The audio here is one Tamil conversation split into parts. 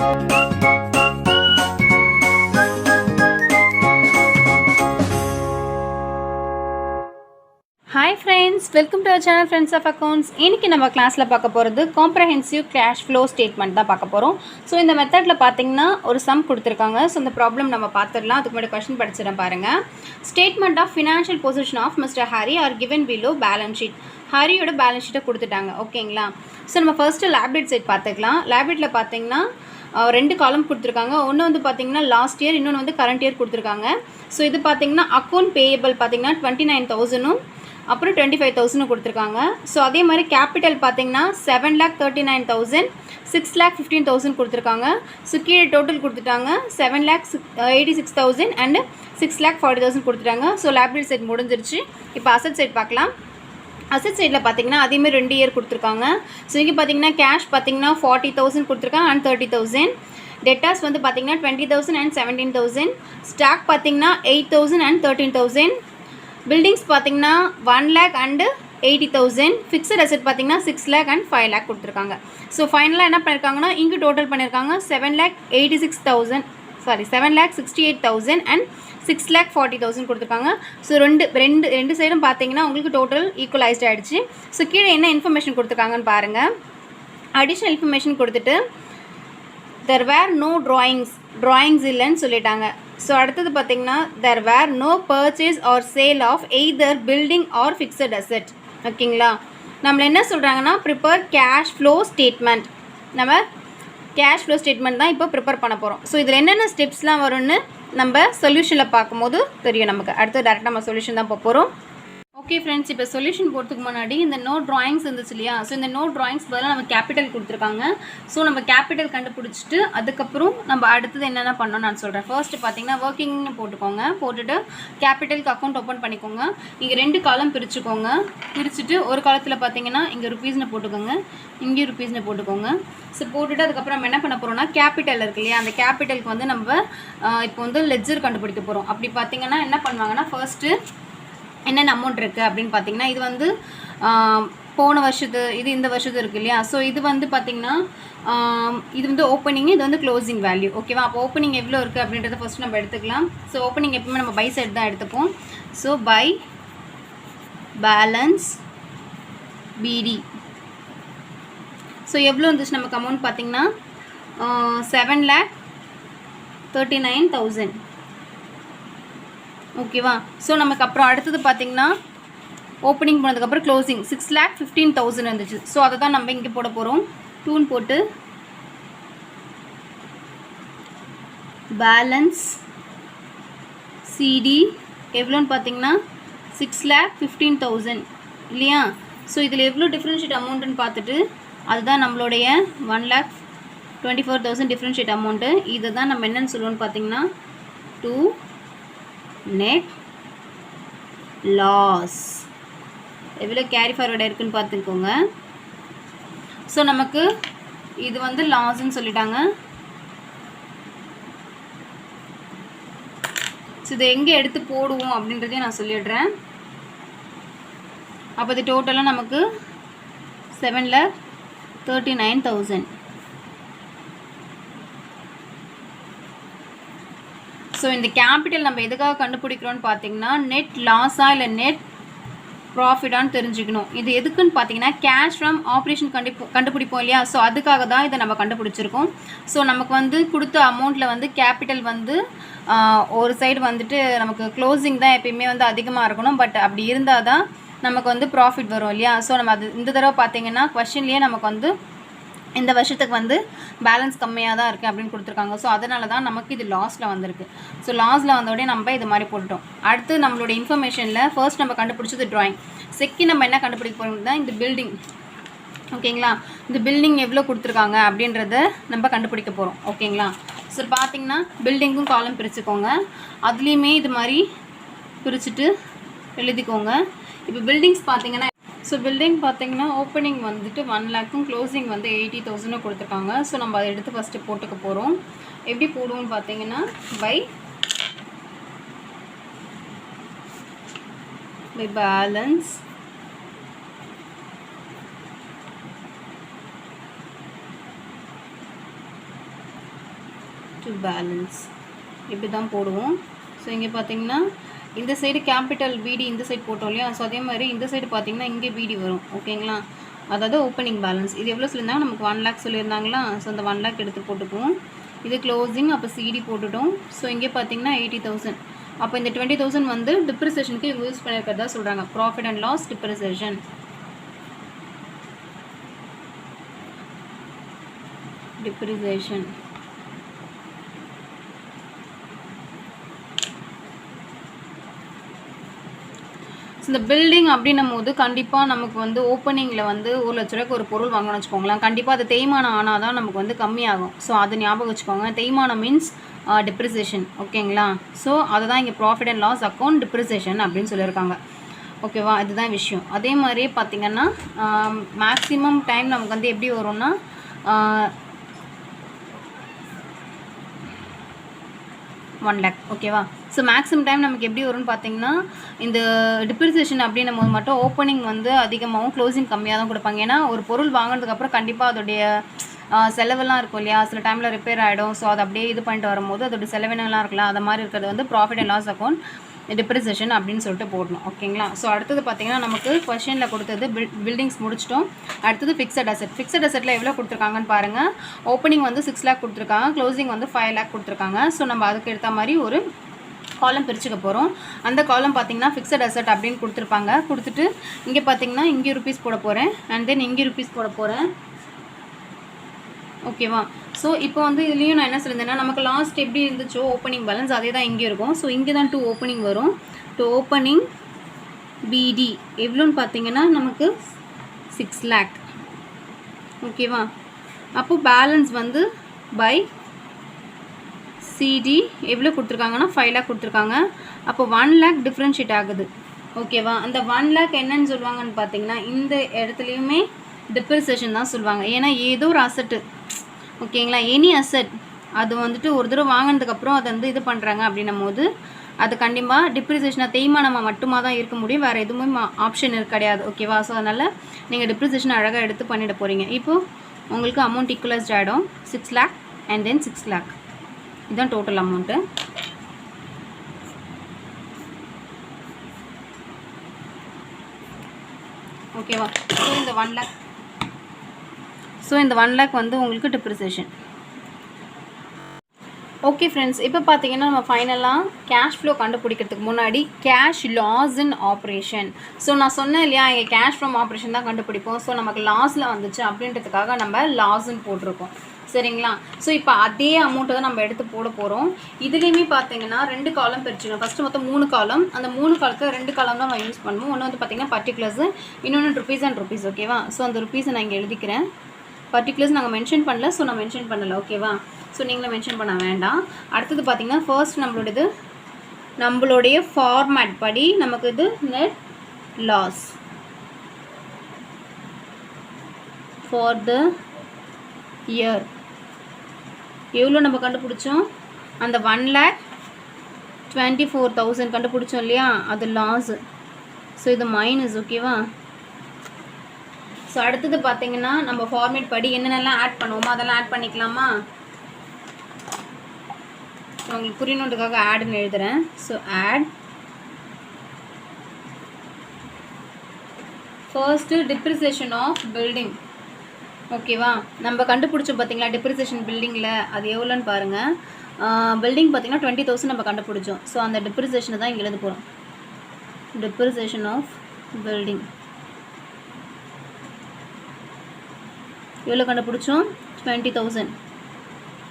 Hi friends, welcome to our channel Friends of Accounts. இன்னைக்கு நம்ம கிளாஸ்ல பார்க்க போறது காம்ப்ரஹென்சிவ் கேஷ் ஃப்ளோ ஸ்டேட்மெண்ட் தான் பார்க்க போறோம். ஸோ இந்த மெத்தட்ல பார்த்தீங்கன்னா ஒரு சம் கொடுத்துருக்காங்க. ஸோ இந்த ப்ராப்ளம் நம்ம பார்த்துடலாம். அதுக்கு முன்னாடி கொஸ்டின் படிச்சிடறேன் பாருங்க. Statement of financial position of mister Hari are given below balance sheet. ஹரியோட பேலன்ஸ் ஷீட்டை கொடுத்துட்டாங்க. ஓகேங்களா? ஸோ நம்ம ஃபர்ஸ்ட்டு லைபிலிட்டி சைட் பார்த்துக்கலாம். லைபிலிட்டியில் பார்த்தீங்கன்னா ரெண்டு காலம் கொடுத்துருக்காங்க. ஒன்று வந்து பார்த்தீங்கன்னா லாஸ்ட் இயர், இன்னொன்று வந்து கரண்ட் இயர் கொடுத்துருக்காங்க. ஸோ இது பார்த்தீங்கன்னா அக்கௌண்ட் பேயபிள் பார்த்தீங்கன்னா 29,000 அப்புறம் 25,000 கொடுத்துருக்காங்க. ஸோ அதே மாதிரி கேபிட்டல் பார்த்தீங்கன்னா 7,39,000 6,15,000 கொடுத்துருக்காங்க. ஸோ கீழே டோட்டல் கொடுத்துட்டாங்க 7,86,000 அண்ட் 6,40,000 கொடுத்துட்டாங்க. ஸோ லைபிலிட்டி சைட் முடிஞ்சிருச்சு. இப்போ அசட் சைட் பார்க்கலாம். அசட் சைடில் பார்த்தீங்கன்னா அதேமாதிரி 2 இயர் கொடுத்துருக்காங்க. ஸோ இங்கே பார்த்தீங்கன்னா கேஷ் பார்த்தீங்கன்னா 40,000 கொடுத்துருக்காங்க அண்ட் 30,000. டெட்டாஸ் வந்து பார்த்தீங்கன்னா 20,000 அண்ட் 17,000. ஸ்டாக் பார்த்தீங்கன்னா 8,000 அண்ட் 13,000. பில்டிங்ஸ் பார்த்தீங்கன்னா 1 lakh அண்டு 80,000. ஃபிக்ஸட் அசெட் பார்த்தீங்கன்னா 6 lakh அண்ட் 5 lakh கொடுத்துருக்காங்க. ஸோ ஃபைனலாக என்ன பண்ணியிருக்காங்கன்னா இங்கே டோட்டல் பண்ணியிருக்காங்க 7,68,000 அண்ட் 6,40,000 கொடுத்துருக்காங்க. ஸோ ரெண்டு சைடும் பார்த்தீங்கன்னா உங்களுக்கு டோட்டல் ஈக்குவலைஸ்ட் ஆகிடுச்சு. ஸோ கீழே என்ன இன்ஃபர்மேஷன் கொடுத்துருக்காங்கன்னு பாருங்கள். அடிஷ்னல் இன்ஃபர்மேஷன் கொடுத்துட்டு there were no drawings இல்லைன்னு சொல்லிட்டாங்க. ஸோ அடுத்தது பார்த்தீங்கன்னா there were no purchase or sale of either building or fixed asset. ஓகேங்களா? நம்மள என்ன சொல்கிறாங்கன்னா ப்ரிப்பேர் கேஷ் ஃப்ளோ ஸ்டேட்மெண்ட். நம்ம கேஷ் ஃப்ளோ ஸ்டேட்மெண்ட் தான் இப்போ ப்ரிப்பேர் பண்ண போகிறோம். ஸோ இதில் என்னென்ன ஸ்டெப்ஸ்லாம் வரும்னு நம்ம சொல்யூஷனில் பார்க்கும்போது தெரியும் நமக்கு. அடுத்து டேரெக்டாக நம்ம சொல்யூஷன் தான் போகிறோம். ஓகே ஃப்ரெண்ட்ஸ், இப்போ சொல்யூஷன் போகிறதுக்கு முன்னாடி இந்த நோ ட்ராயிங்ஸ் இருந்துச்சு இல்லையா? ஸோ இந்த நோ ட்ராயிங்ஸ் பதிலாக நம்ம கேபிட்டல் கொடுத்துருக்காங்க. ஸோ நம்ம கேபிட்டல் கண்டுபிடிச்சிட்டு அதுக்கப்புறம் நம்ம அடுத்தது என்னென்ன பண்ணோம் நான் சொல்கிறேன். ஃபர்ஸ்ட்டு பார்த்தீங்கன்னா ஒர்க்கிங்னு போட்டுக்கோங்க. போட்டுட்டு கேபிட்டலுக்கு அக்கௌண்ட் ஓப்பன் பண்ணிக்கோங்க. இங்கே 2 காலம் பிரிச்சுக்கோங்க. பிரிச்சுட்டு ஒரு காலத்தில் பார்த்தீங்கன்னா இங்கே ருபீஸ்னு போட்டுக்கோங்க, இங்கே ருபீஸ்னு போட்டுக்கோங்க. ஸோ போட்டுட்டு அதுக்கப்புறம் நம்ம என்ன பண்ண போகிறோம்னா கேபிட்டல் இருக்கு இல்லையா? அந்த கேபிட்டலுக்கு வந்து நம்ம இப்போ வந்து லெட்ஜர் கண்டுபிடிக்க போகிறோம். அப்படி பார்த்தீங்கன்னா என்ன பண்ணுவாங்கன்னா ஃபர்ஸ்ட்டு என்னென்ன அமௌண்ட் இருக்குது அப்படின்னு பார்த்தீங்கன்னா இது வந்து போன வருஷத்து, இது இந்த வருஷத்து இருக்குது இல்லையா? ஸோ இது வந்து பார்த்திங்கன்னா இது வந்து ஓப்பனிங், இது வந்து க்ளோசிங் வேல்யூ. ஓகேவா? அப்போ ஓப்பனிங் எவ்வளோ இருக்குது அப்படின்றத ஃபஸ்ட்டு நம்ம எடுத்துக்கலாம். ஸோ ஓப்பனிங் எப்பவுமே நம்ம பை சைடு தான் எடுத்துப்போம். ஸோ பை பேலன்ஸ் பிடி. ஸோ எவ்வளோ இருந்துச்சு நமக்கு அமௌண்ட் பார்த்திங்கன்னா 7,39,000. ஓகேவா? ஸோ நமக்கு அப்புறம் அடுத்தது பார்த்திங்கன்னா ஓப்பனிங் போனதுக்கப்புறம் க்ளோசிங் 6,15,000 இருந்துச்சு. ஸோ அதை தான் நம்ம இங்கே போட போகிறோம். 2 போட்டு பேலன்ஸ் சிடி எவ்வளோன்னு பார்த்தீங்கன்னா 6,15,000 இல்லையா? ஸோ இதில் எவ்வளோ டிஃப்ரென்ஷியேட் அமௌண்ட்டுன்னு பார்த்துட்டு அதுதான் நம்மளுடைய 1,24,000 டிஃப்ரென்ஷியேட் அமௌண்ட்டு. இதை தான் நம்ம என்னென்னு சொல்லுவோன்னு பார்த்தீங்கன்னா 2 நெட் லாஸ். எவ்வளோ கேரி ஃபார்வர்ட் இருக்குன்னு பார்த்துக்கோங்க. ஸோ நமக்கு இது வந்து லாஸ்ன்னு சொல்லிட்டாங்க. ஸோ இதை எங்கே எடுத்து போடுவோம் அப்படின்றதையும் நான் சொல்லிடுறேன். அப்போ இது டோட்டலாக நமக்கு 7,39,000. ஸோ இந்த கேபிட்டல் நம்ம எதுக்காக கண்டுபிடிக்கிறோன்னு பார்த்தீங்கன்னா நெட் லாஸா இல்லை நெட் ப்ராஃபிட்டான்னு தெரிஞ்சுக்கணும். இது எதுக்குன்னு பார்த்தீங்கன்னா கேஷ் ஃப்ரம் ஆப்ரேஷன் கண்டுபிடிப்போம் இல்லையா? ஸோ அதுக்காக தான் இதை நம்ம கண்டுபிடிச்சிருக்கோம். ஸோ நமக்கு வந்து கொடுத்த அமௌண்ட்டில் வந்து கேபிட்டல் வந்து ஒரு சைடு வந்துட்டு நமக்கு க்ளோசிங் தான் எப்பயுமே வந்து அதிகமாக இருக்கணும். பட் அப்படி இருந்தால் தான் நமக்கு வந்து ப்ராஃபிட் வரும் இல்லையா? ஸோ நம்ம அது இந்த தடவை பார்த்தீங்கன்னா கொஸ்டின்லேயே நமக்கு வந்து இந்த வருஷத்துக்கு வந்து பேலன்ஸ் கம்மியாக தான் இருக்குது அப்படின்னு கொடுத்துருக்காங்க. ஸோ அதனால தான் நமக்கு இது லாஸில் வந்திருக்கு. ஸோ லாஸில் வந்தோடனே நம்ம இது மாதிரி போட்டுட்டோம். அடுத்து நம்மளோட இன்ஃபர்மேஷனில் ஃபர்ஸ்ட் நம்ம கண்டுபிடிச்சது ட்ராயிங். செகண்ட் நம்ம என்ன கண்டுபிடிக்க போகிறோம் தான் இந்த பில்டிங். ஓகேங்களா? இந்த பில்டிங் எவ்வளோ கொடுத்துருக்காங்க அப்படின்றத நம்ம கண்டுபிடிக்க போகிறோம். ஓகேங்களா? ஸோ பார்த்தீங்கன்னா பில்டிங்கும் காலம் பிரிச்சுக்கோங்க. அதுலேயுமே இது மாதிரி பிரிச்சுட்டு எழுதிக்கோங்க. இப்போ பில்டிங்ஸ் பார்த்தீங்கன்னா ஸோ பில்டிங் பார்த்தீங்கன்னா ஓப்பனிங் வந்துட்டு 1 lakhம் க்ளோசிங் வந்து 80,000 கொடுத்துருக்காங்க. ஸோ நம்ம அதை எடுத்து ஃபஸ்ட்டு போட்டுக்க போகிறோம். எப்படி போடுவோம்னு பார்த்தீங்கன்னா பை பேலன்ஸ் டு பேலன்ஸ் இப்படி தான் போடுவோம். ஸோ இங்கே பார்த்தீங்கன்னா இந்த சைடு கேபிட்டல் பிடி இந்த சைடு போட்டோம் இல்லையா, ஸோ அதே மாதிரி இந்த சைடு பார்த்தீங்கன்னா இங்கே பிடி வரும். ஓகேங்களா, அதாவது ஓப்பனிங் பேலன்ஸ் இது எவ்வளோ சொல்லியிருந்தாங்க, நமக்கு 1 lakh சொல்லியிருந்தாங்களா. ஸோ அந்த 1 lakh எடுத்து போட்டுக்குவோம். இது க்ளோசிங், அப்போ சிடி போட்டுட்டோம். ஸோ இங்கே பார்த்தீங்கன்னா 80,000. அப்போ இந்த 20,000 வந்து டிப்ரிசியேஷனுக்கு இவங்க யூஸ் பண்ணியிருக்கிறதா சொல்கிறாங்க. Profit and loss depreciation. இந்த பில்டிங் அப்படின்னும் போது கண்டிப்பாக நமக்கு வந்து ஓப்பனிங்கில் வந்து 1 லட்ச ரூபாய்க்கு ஒரு பொருள் வாங்கணும்னு வச்சுக்கோங்களேன். கண்டிப்பாக அது தேய்மானம் ஆனால் தான் நமக்கு வந்து கம்மியாகும். ஸோ அது ஞாபகம் வச்சுக்கோங்க. தேய்மானம் மீன்ஸ் டிப்ரிசியேஷன். ஓகேங்களா, ஸோ அதை தான் இங்கே profit and loss account depreciation அப்படின்னு சொல்லியிருக்காங்க. ஓகேவா, இதுதான் விஷயம். அதே மாதிரியே பார்த்திங்கன்னா மேக்ஸிமம் டைம் நமக்கு வந்து எப்படி வரும்னா 1 lakh. ஓகேவா, ஸோ மேக்ஸிமம் டைம் நமக்கு எப்படி வரும்னு பார்த்தீங்கன்னா இந்த டிப்ரிசியேஷன் அப்படின்னும் போது மட்டும் ஓப்பனிங் வந்து அதிகமாகவும் க்ளோசிங் கம்மியாக தான் கொடுப்பாங்க. ஏன்னா ஒரு பொருள் வாங்கினதுக்கப்புறம் கண்டிப்பாக அதோடைய செலவெல்லாம் இருக்கும் இல்லையா, சில டைமில் ரிப்பேர் ஆகிடும். ஸோ அதை அப்படியே இது பண்ணிட்டு வரும்போது அதோடய செலவினங்கள்லாம் இருக்கலாம். அது மாதிரி இருக்கிறது வந்து profit and loss account depreciation அப்படின்னு சொல்லிட்டு போடணும். ஓகேங்களா, ஸோ அடுத்தது பார்த்தீங்கன்னா நமக்கு கொஷனில் கொடுத்தது பில்டிங்ஸ் முடிச்சிட்டோம். அடுத்தது ஃபிக்ஸட் அசெட். ஃபிக்ஸட் அசெட்டில் எவ்வளோ கொடுத்துருக்காங்கன்னு பாருங்கள். ஓப்பனிங் வந்து 6 lakh கொடுத்துருக்காங்க, க்ளோசிங் வந்து 5 lakh கொடுத்துருக்காங்க. ஸோ நம்ம அதுக்கு ஏற்ற மாதிரி ஒரு காலம் பிரிச்சுக்க போகிறோம். அந்த காலம் பார்த்தீங்கன்னா ஃபிக்ஸட் அசெட் அப்படின்னு கொடுத்துருப்பாங்க. கொடுத்துட்டு இங்கே பார்த்தீங்கன்னா இங்கே ருபீஸ் போட போகிறேன், அண்ட் தென் இங்கே ருபீஸ் போட போகிறேன். ஓகேவா, ஸோ இப்போ வந்து இதுலேயும் நான் என்ன சொல்லியிருந்தேன்னா நமக்கு லாஸ்ட் எப்படி இருந்துச்சோ ஓப்பனிங் பேலன்ஸ் அதே தான் இங்கே இருக்கும். ஸோ இங்கே தான் டு ஓப்பனிங் வரும். டு ஓப்பனிங் பிடி எவ்வளோன்னு பார்த்தீங்கன்னா நமக்கு 6 lakh. ஓகேவா, அப்போது பேலன்ஸ் வந்து பை சிடி எவ்வளோ கொடுத்துருக்காங்கன்னா 5 lakh கொடுத்துருக்காங்க. அப்போ 1 lakh டிஃப்ரென்ஷியேட் ஆகுது. ஓகேவா, அந்த 1 lakh என்னன்னு சொல்லுவாங்கன்னு பார்த்தீங்கன்னா இந்த இடத்துலையுமே டிப்ரிசியேஷன் தான் சொல்லுவாங்க. ஏன்னா ஏதோ ஒரு அசட்டு, ஓகேங்களா, எனி அசட் அது வந்துட்டு ஒரு தடவை வாங்கினதுக்கப்புறம் அதை வந்து இது பண்ணுறாங்க அப்படின்னும் போது அது கண்டிப்பாக டிப்ரிசியேஷனாக தேய்மானமாக மட்டுமா தான் இருக்க முடியும், வேறு எதுவுமே ஆப்ஷன் கிடையாது. ஓகேவா, ஸோ அதனால் நீங்கள் டிப்ரிசியேஷன் அழகாக எடுத்து பண்ணிட போகிறீங்க. இப்போது உங்களுக்கு அமௌண்ட் ஈக்குவலைஸ்ட் ஆகிடும் 6 lakh அண்ட் தென் 6 lakh. இதுதான் டோட்டல் அமௌண்ட்டு. ஓகேவா, ஸோ இந்த 1 lakh இந்த 1 lakh வந்து உங்களுக்கு டிப்ரிசியேஷன். ஓகே ஃப்ரெண்ட்ஸ், இப்போ பார்த்தீங்கன்னா நம்ம ஃபைனலாக கேஷ் ஃப்ளோ கண்டுபிடிக்கிறதுக்கு முன்னாடி cash loss in operation. So நான் சொன்னேன் இல்லையா, இங்கே கேஷ் ஃப்ரம் ஆப்ரேஷன் தான் கண்டுபிடிப்போம். ஸோ நமக்கு லாஸில் வந்துச்சு அப்படின்றதுக்காக நம்ம லாஸ்ன்னு போட்டிருக்கோம். சரிங்களா, ஸோ இப்போ அதே அமௌண்ட்டை தான் நம்ம எடுத்து போட போகிறோம். இதுலேயுமே பார்த்தீங்கன்னா 2 காலம் பிரிச்சுக்கணும். ஃபஸ்ட்டு மொத்தம் 3 காலம். அந்த 3 காலத்தில் 2 காலம் தான் நம்ம யூஸ் பண்ணுவோம். ஒன்று வந்து பார்த்திங்கன்னா பர்டிகுலர்ஸு, இன்னொன்று ருபீஸ் அண்ட் ருபீஸ். ஓகேவா, ஸோ அந்த ருபீஸை நான் இங்கே எழுதிக்கிறேன். பர்டிகுலர்ஸ் நாங்கள் மென்ஷன் பண்ணல, ஸோ நான் மென்ஷன் பண்ணலை. ஓகேவா, ஸோ நீங்களும் மென்ஷன் பண்ண வேண்டாம். அடுத்தது பார்த்திங்கன்னா ஃபர்ஸ்ட் நம்மளுடைய ஃபார்மேட் படி நமக்கு இது net loss for the year எவ்வளோ நம்ம கண்டுபிடிச்சோம், அந்த 1,24,000 கண்டுபிடிச்சோம் இல்லையா, அது லாஸ். ஸோ இது மைனஸ். ஓகேவா, ஸோ அடுத்தது பார்த்தீங்கன்னா நம்ம ஃபார்மேட் படி என்னென்னலாம் ஆட் பண்ணுவோமோ அதெல்லாம் ஆட் பண்ணிக்கலாமா. உங்களுக்கு புரியணுன்றதுக்காக ஆடுன்னு எழுதுகிறேன். So add first depreciation of building. ஓகேவா, நம்ம கண்டுபிடிச்சோம் பார்த்தீங்களா டிப்ரிசியேஷன் பில்டிங்கில், அது எவ்வளோன்னு பாருங்கள். பில்டிங் பார்த்தீங்கன்னா 20,000 நம்ம கண்டுபிடிச்சோம். ஸோ அந்த டிப்ரிசியேஷனை தான் இங்கே எழுத போகிறோம். டிப்ரிசியேஷன் ஆஃப் பில்டிங் எவ்வளோ கண்டுபிடிச்சோம், 20,000.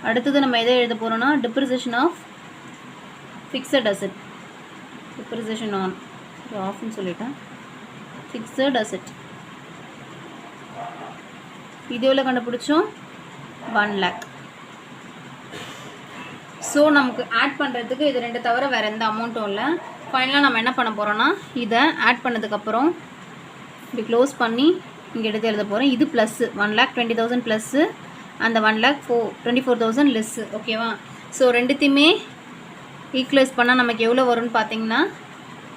அடுத்தது நம்ம எதை எழுத போகிறோம்னா depreciation of fixed asset. Depreciation on ஆஃப்னு சொல்லிட்டேன். ஃபிக்ஸட் அசெட் இது எவ்வளோ கண்டுபிடிச்சோம், 1 lakh. ஸோ நமக்கு ஆட் பண்ணுறதுக்கு இது 2 தவிர வேறு எந்த அமௌண்ட்டும் இல்லை. ஃபைனலாக நம்ம என்ன பண்ண போகிறோன்னா இதை ஆட் பண்ணதுக்கப்புறம் இப்படி க்ளோஸ் பண்ணி இங்கே எடுத்து எழுத போகிறோம். இது ப்ளஸ்ஸு 1,20,000 ப்ளஸ்ஸு, அந்த 1,24,000 லெஸ்ஸு. ஓகேவா, ஸோ ரெண்டுத்தையுமே ஈக்குவலைஸ் பண்ணால் நமக்கு எவ்வளோ வரும்னு பார்த்தீங்கன்னா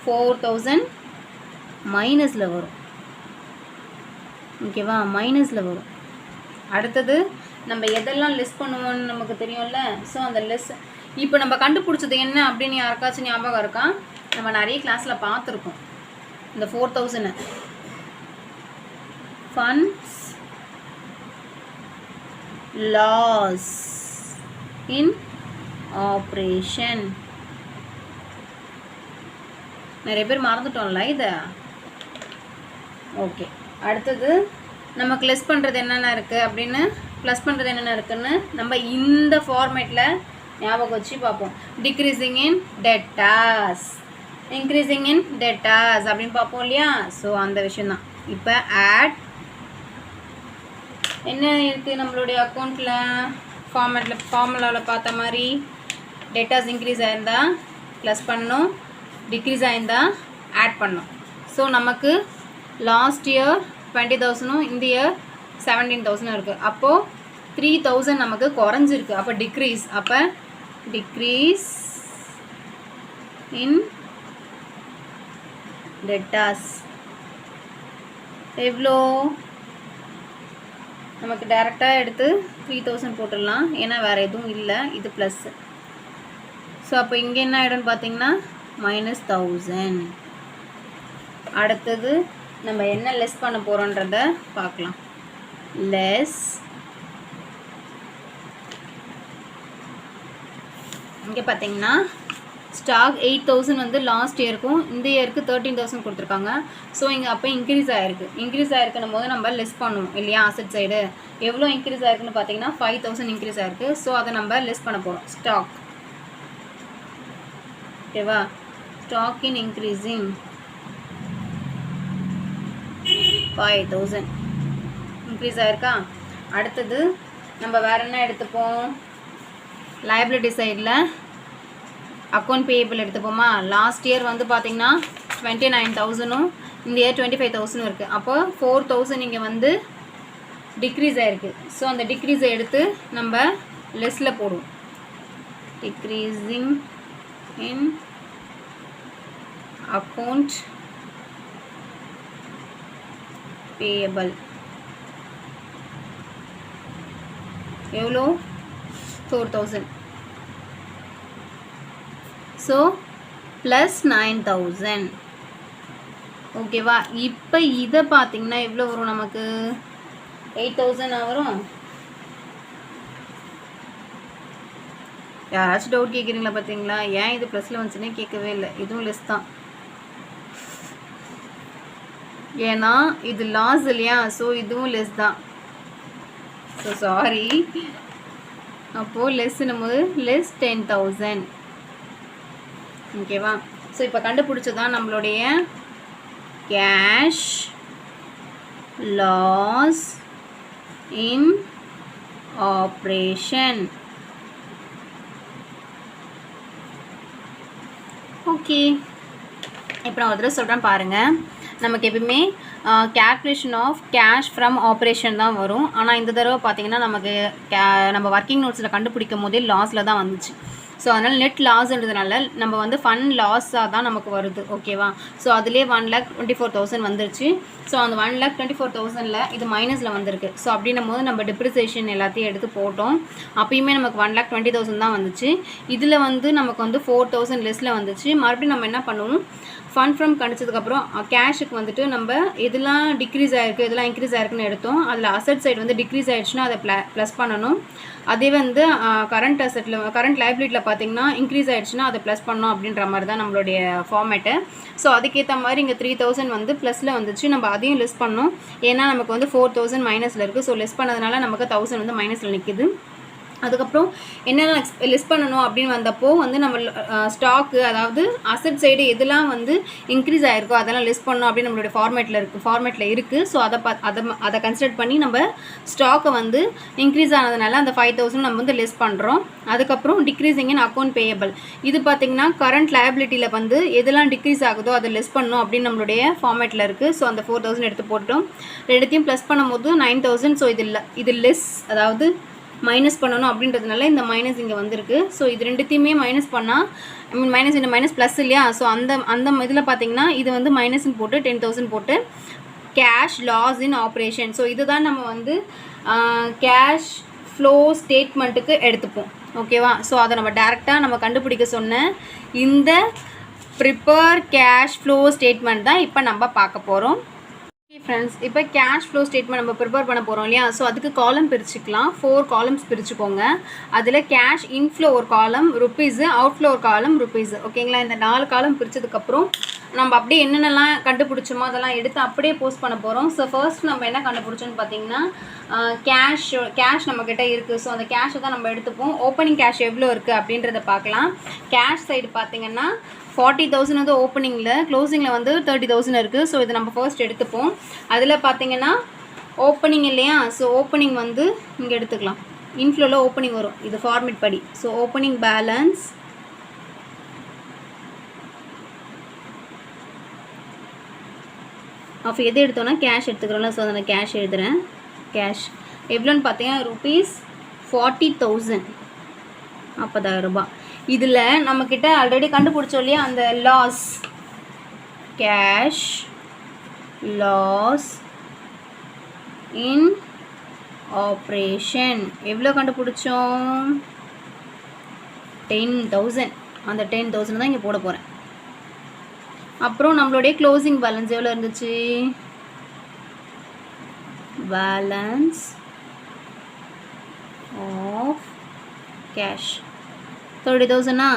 4,000 மைனஸில் வரும். ஓகேவா, மைனஸில் வரும். அடுத்தது நம்ம எதெல்லாம் லெஸ் பண்ணுவோம்னு நமக்கு தெரியும்ல. ஸோ அந்த லெஸ் இப்போ நம்ம கண்டுபிடிச்சது என்ன அப்படின்னு யாருக்காச்சும் ஞாபகம் இருக்கா? நம்ம நிறைய கிளாஸில் பார்த்துருக்கோம். இந்த 4000 ஃபண்ட்ஸ் லாஸ் இன் ஆப்ரேஷன். நிறைய பேர் மறந்துட்டோம்ல இதை. ஓகே, அடுத்தது நமக்கு லெஸ் பண்ணுறது என்னென்ன இருக்குது அப்படின்னு ப்ளஸ் பண்ணுறது என்னென்ன இருக்குதுன்னு நம்ம இந்த ஃபார்மேட்டில் ஞாபகம் வச்சு பார்ப்போம். டிக்ரீஸிங் இன் டெட்டாஸ், இன்க்ரீஸிங் இன் டெட்டாஸ் அப்படின்னு பார்ப்போம் இல்லையா. ஸோ அந்த விஷயந்தான். இப்போ ஆட் என்ன இருக்குது நம்மளுடைய அக்கௌண்ட்டில் ஃபார்முலாவில் பார்த்த மாதிரி டெட்டாஸ் இன்க்ரீஸ் ஆயிருந்தால் ப்ளஸ் பண்ணணும், டிக்ரீஸ் ஆயிருந்தால் ஆட் பண்ணணும். ஸோ நமக்கு லாஸ்ட் இயர் 20,000 இந்த இயர் 17,000 இருக்குது. அப்போது 3,000 நமக்கு குறைஞ்சிருக்கு. அப்போ டிக்ரீஸ், அப்போ டிக்ரீஸ் இன் டெட்டாஸ் எவ்வளோ? நமக்கு டைரெக்டாக எடுத்து 3,000 போட்டுடலாம், ஏன்னா வேறு எதுவும் இல்லை, இது ப்ளஸ். ஸோ அப்போ இங்கே என்ன ஆகிடும்னு பார்த்தீங்கன்னா -1,000. அடுத்தது நம்ம என்ன லெஸ் பண்ண போகிறோன்றத பார்க்கலாம். லெஸ் இங்கே பார்த்தீங்கன்னா ஸ்டாக் 8,000 வந்து லாஸ்ட் இயருக்கும் இந்த இயருக்கு 13,000 கொடுத்துருக்காங்க. ஸோ இங்கே அப்போ இன்க்ரீஸ் ஆகிருக்கு. இன்க்ரீஸ் ஆகிருக்குன்னும் போது நம்ம லெஸ் பண்ணுவோம் இல்லையா அசட் சைடு. எவ்வளோ இன்க்ரீஸ் ஆகிருக்குன்னு பார்த்தீங்கன்னா 5,000 இன்க்ரீஸ் ஆகிருக்கு. ஸோ அதை நம்ம லெஸ் பண்ண போகிறோம். ஸ்டாக், ஓகேவா? ஸ்டாக் இன் இன்க்ரீஸிங் 5,000 இன்க்ரீஸ் ஆகிருக்கா. அடுத்தது நம்ம வேறு என்ன எடுத்துப்போம்? லைபிலிட்டி சைடில் அக்கௌண்ட் பேயபிள் எடுத்துப்போமா. லாஸ்ட் இயர் வந்து பார்த்திங்கன்னா 29,000 இந்த இயர் 25,000 இருக்குது. அப்போ 4,000 இங்கே வந்து டிக்ரீஸ் ஆகிருக்கு. ஸோ அந்த டிக்ரீஸை எடுத்து நம்ம லெஸ்ஸில் போடுவோம். டிக்ரீஸிங் இன் அக்கௌண்ட் பேயபிள் எவ்வளோ? 4,000. So plus 9,000. ஓகேவா? இப்போ இதை பார்த்தீங்கன்னா எவ்வளோ வரும்? நமக்கு 8,000 வரும். யாராச்சும் டவுட் கேட்குறீங்களா? பார்த்தீங்களா, ஏன் இது ப்ளஸில் வந்துச்சுன்னே கேட்கவே இல்லை. இதுவும் லெஸ் தான், ஏன்னா இது லாஸ் இல்லையா. ஸோ இதுவும் லெஸ் தான். So sorry. அப்போது லெஸ்ஸுன்னும் போது லெஸ் 10,000. ஓகேவா? ஸோ இப்போ கண்டுபிடிச்சதான் நம்மளுடைய cash loss in operation. Okay, இப்போ நான் ஒரு தடவை சொல்கிறேன் பாருங்கள். நமக்கு எப்பவுமே calculation of cash from operation தான் வரும். ஆனால் இந்த தடவை பார்த்திங்கன்னா நமக்கு நம்ம ஒர்க்கிங் நோட்ஸில் கண்டுபிடிக்கும் போதே லாஸில் தான் வந்துச்சு. ஸோ அதனால் நெட் லாஸ்ன்றதுனால நம்ம வந்து ஃபண்ட் லாஸாக தான் நமக்கு வருது. ஓகேவா? ஸோ அதிலே 1,24,000 வந்துருச்சு. ஸோ அந்த 1,24,000ல் இது மைனஸில் வந்திருக்கு. ஸோ அப்படின்னும் போது நம்ம டிப்ரிசியேஷன் எல்லாத்தையும் எடுத்து போட்டோம். அப்பயுமே நமக்கு 1,20,000 தான் வந்துச்சு. இதில் வந்து நமக்கு வந்து 4,000 லெஸ்ஸில் வந்துச்சு. மறுபடியும் நம்ம என்ன பண்ணுவோம்? ஃபண்ட் ஃப்ரம் கணிச்சதுக்கப்புறம் கேஷுக்கு வந்துட்டு நம்ம எதெல்லாம் டிக்ரீஸ் ஆகிருக்கு எதெல்லாம் இன்க்ரீஸ் ஆகிருக்குன்னு எடுத்தோம். அதில் அசட் சைடு வந்து டிக்ரீஸ் ஆகிடுச்சுன்னா அதை ப்ளஸ் பண்ணணும். அதே வந்து கரண்ட் அசட்டில் கரண்ட் லைபிலிட்டியில் பார்த்திங்கன்னா இன்க்ரீஸ் ஆகிடுச்சுன்னா அதை ப்ளஸ் பண்ணணும் அப்படின்ற மாதிரி தான் நம்மளுடைய ஃபார்மேட்டு. ஸோ அதுக்கேற்ற மாதிரி இங்கே 3,000 வந்து ப்ளஸில் வந்துச்சு. நம்ம அதையும் லெஸ் பண்ணோம், ஏன்னா நமக்கு வந்து 4,000 மைனஸில் இருக்குது. ஸோ லெஸ் பண்ணதுனால நமக்கு 1,000 வந்து மைனஸில் நிற்கிது. அதுக்கப்புறம் என்னென்ன லெஸ் பண்ணணும் அப்படின்னு வந்தப்போ வந்து நம்ம ஸ்டாக்கு, அதாவது அசட் சைடு எதெல்லாம் வந்து இன்க்ரீஸ் ஆகிருக்கோ அதெல்லாம் லெஸ் பண்ணணும் அப்படின்னு நம்மளுடைய ஃபார்மேட்டில் இருக்குது. ஸோ அதை கன்சிடர் பண்ணி நம்ம ஸ்டாக்கை வந்து இன்க்ரீஸ் ஆனதுனால அந்த 5,000 நம்ம வந்து லெஸ் பண்ணுறோம். அதுக்கப்புறம் டிக்ரீஸிங் இன் அக்கௌண்ட் பேயபிள், இது பார்த்திங்கன்னா கரண்ட் லயபிலிட்டியில் வந்து எதெல்லாம் டிக்ரீஸ் ஆகுதோ அதை லெஸ் பண்ணணும் அப்படின்னு நம்மளுடைய ஃபார்மேட்டில் இருக்குது. ஸோ அந்த 4,000 எடுத்து போட்டோம். ரெண்டுத்தையும் ப்ளஸ் பண்ணும்போது 9,000. ஸோ இது லெஸ், அதாவது மைனஸ் பண்ணணும் அப்படின்றதுனால இந்த மைனஸ் இங்கே வந்திருக்கு. ஸோ இது ரெண்டுத்தையுமே மைனஸ் பண்ணால் மைனஸ் இந்த மைனஸ் ப்ளஸ் இல்லையா. ஸோ அந்த இதில் பார்த்தீங்கன்னா இது வந்து மைனஸ்ன்னு போட்டு 10,000 போட்டு cash loss in operation. So இதுதான் நம்ம வந்து கேஷ் ஃப்ளோ ஸ்டேட்மெண்ட்டுக்கு எடுத்துப்போம். ஓகேவா? ஸோ அதை நம்ம டேரெக்டாக நம்ம கண்டுபிடிக்க சொன்ன இந்த ப்ரிப்பேர் கேஷ் ஃப்ளோ ஸ்டேட்மெண்ட் தான் இப்போ நம்ம பார்க்க போகிறோம். ஃப்ரெண்ட்ஸ், இப்போ கேஷ் ஃப்ளோ ஸ்டேட்மெண்ட் நம்ம ப்ரிப்பேர் பண்ண போகிறோம் இல்லையா? ஸோ அதுக்கு காலம் பிரிச்சுக்கலாம். 4 காலம்ஸ் பிரிச்சுக்கோங்க. அதில் கேஷ் இன்ஃப்ளோ ஒரு காலம் ருப்பீஸு, அவுட்ஃப்ளோ ஒரு காலம் ருப்பீஸு. ஓகேங்களா? இந்த 4 காலம் பிரித்ததுக்கப்புறம் நம்ம அப்படியே என்னென்னலாம் கண்டுபிடிச்சோமோ அதெல்லாம் எடுத்து அப்படியே போஸ்ட் பண்ண போகிறோம். ஸோ ஃபர்ஸ்ட் நம்ம என்ன கண்டுபிடிச்சோன்னு பார்த்தீங்கன்னா கேஷ் நம்மக்கிட்ட இருக்குது. ஸோ அந்த கேஷை தான் நம்ம எடுத்துப்போம். ஓப்பனிங் கேஷ் எவ்வளோ இருக்குது அப்படின்றத பார்க்கலாம். கேஷ் சைடு பார்த்தீங்கன்னா 40,000 வந்து ஓப்பனிங்கில், க்ளோசிங்கில் வந்து 30,000 இருக்குது. ஸோ இதை நம்ம ஃபர்ஸ்ட் எடுத்துப்போம். அதில் பார்த்தீங்கன்னா ஓப்பனிங் இல்லையா? ஸோ ஓப்பனிங் வந்து இங்கே எடுத்துக்கலாம். இன்ஃப்ளோவில் ஓப்பனிங் வரும், இது ஃபார்மேட் படி. ஸோ ஓப்பனிங் பேலன்ஸ் ஆஃப் எது எடுத்தோன்னா கேஷ் எடுத்துக்கிறோம்ல. ஸோ அதை நான் கேஷ் எழுதுகிறேன். கேஷ் எவ்வளோன்னு பார்த்தீங்கன்னா ருபீஸ் 40,000, 40,000 ரூபாய். இதில் நம்மக்கிட்ட ஆல்ரெடி கண்டுபிடிச்சோம் இல்லையா அந்த loss, cash loss in operation எவ்வளோ கண்டுபிடிச்சோம்? 10,000. அந்த 10,000 தான் இங்கே போட போகிறேன். அப்புறம் நம்மளுடைய க்ளோசிங் பேலன்ஸ் எவ்வளோ இருந்துச்சு? Balance of cash 30,000.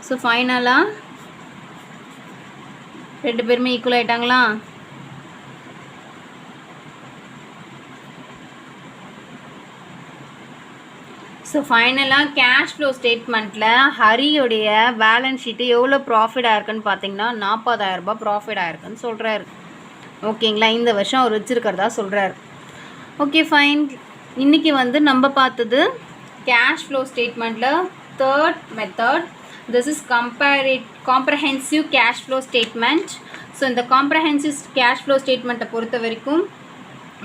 ஸோ ஃபைனலாக 2 பேருமே ஈக்குவல் ஆகிட்டாங்களா? ஸோ ஃபைனலாக கேஷ் ஃப்ளோ ஸ்டேட்மெண்ட்டில் ஹரியோடைய பேலன்ஸ் ஷீட்டு எவ்வளோ ப்ராஃபிட் ஆயிருக்குன்னு பார்த்தீங்கன்னா 40,000 ரூபாய் ப்ராஃபிட் ஆயிருக்குன்னு சொல்கிறாரு. ஓகேங்களா? இந்த வருஷம் அவர் வச்சுருக்கிறதா சொல்கிறாரு. Okay fine. இன்றைக்கி வந்து நம்ம பார்த்தது கேஷ் ஃப்ளோ ஸ்டேட்மெண்ட்டில் 3rd method. This is comprehensive cash flow statement. So இந்த காம்ப்ரஹென்சிவ் கேஷ் ஃப்ளோ ஸ்டேட்மெண்ட்டை பொறுத்த வரைக்கும்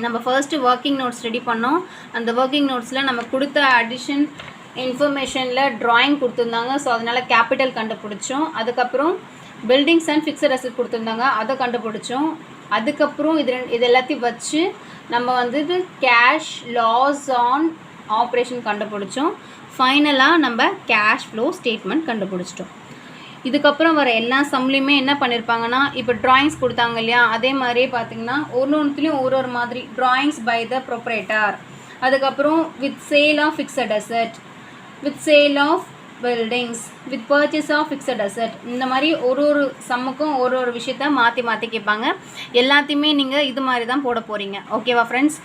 நம்ம ஃபர்ஸ்ட்டு ஒர்க்கிங் நோட்ஸ் ரெடி பண்ணோம். அந்த ஒர்க்கிங் நோட்ஸில் நம்ம கொடுத்த அடிஷன் இன்ஃபர்மேஷனில் ட்ராயிங் கொடுத்துருந்தாங்க. ஸோ அதனால் கேபிட்டல் கண்டுபிடிச்சோம். அதுக்கப்புறம் பில்டிங்ஸ் அண்ட் ஃபிக்ஸட் அசெட் கொடுத்துருந்தாங்க, அதை கண்டுபிடிச்சோம். அதுக்கப்புறம் இது எல்லாத்தையும் வச்சு நம்ம வந்து கேஷ் லாஸ் ஆன் ஆப்ரேஷன் கண்டுபிடிச்சோம். ஃபைனலாக நம்ம கேஷ் ஃப்ளோ ஸ்டேட்மெண்ட் கண்டுபிடிச்சிட்டோம். இதுக்கப்புறம் வர எல்லா சம்லேயுமே என்ன பண்ணியிருப்பாங்கன்னா, இப்போ ட்ராயிங்ஸ் கொடுத்தாங்க இல்லையா, அதே மாதிரியே பார்த்திங்கன்னா ஒன்றுத்துலேயும் ஒரு மாதிரி ட்ராயிங்ஸ் பை த ப்ரொப்ரேட்டர், அதுக்கப்புறம் with sale of fixed asset, with sale of buildings, with purchase of fixed asset, இந்த மாதிரி ஒரு சம்முக்கும் ஒரு விஷயத்த மாற்றி கேட்பாங்க. எல்லாத்தையுமே நீங்கள் இது மாதிரி தான் போட போகிறீங்க. ஓகேவா ஃப்ரெண்ட்ஸ்?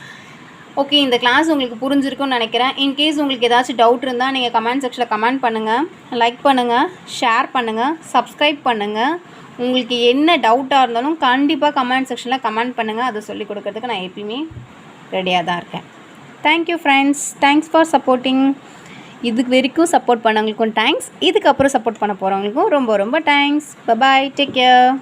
ஓகே, இந்த கிளாஸ் உங்களுக்கு புரிஞ்சிருக்கும்னு நினைக்கிறேன். இன்கேஸ் உங்களுக்கு ஏதாச்சும் டவுட் இருந்தால் நீங்கள் கமெண்ட் செக்ஷனில் கமெண்ட் பண்ணுங்கள், லைக் பண்ணுங்கள், ஷேர் பண்ணுங்கள், சப்ஸ்கிரைப் பண்ணுங்கள். உங்களுக்கு என்ன டவுட்டாக இருந்தாலும் கண்டிப்பாக கமெண்ட் செக்ஷனில் கமெண்ட் பண்ணுங்கள். அதை சொல்லிக் கொடுக்கறதுக்கு நான் எப்பயுமே ரெடியாக தான் இருக்கேன். Thank you friends. Thanks for supporting. இதுக்கு வரைக்கும் சப்போர்ட் பண்ணவங்களுக்கும் தேங்க்ஸ். இதுக்கப்புறம் சப்போர்ட் பண்ண போகிறவங்களுக்கும் ரொம்ப ரொம்ப தேங்க்ஸ். By, take care.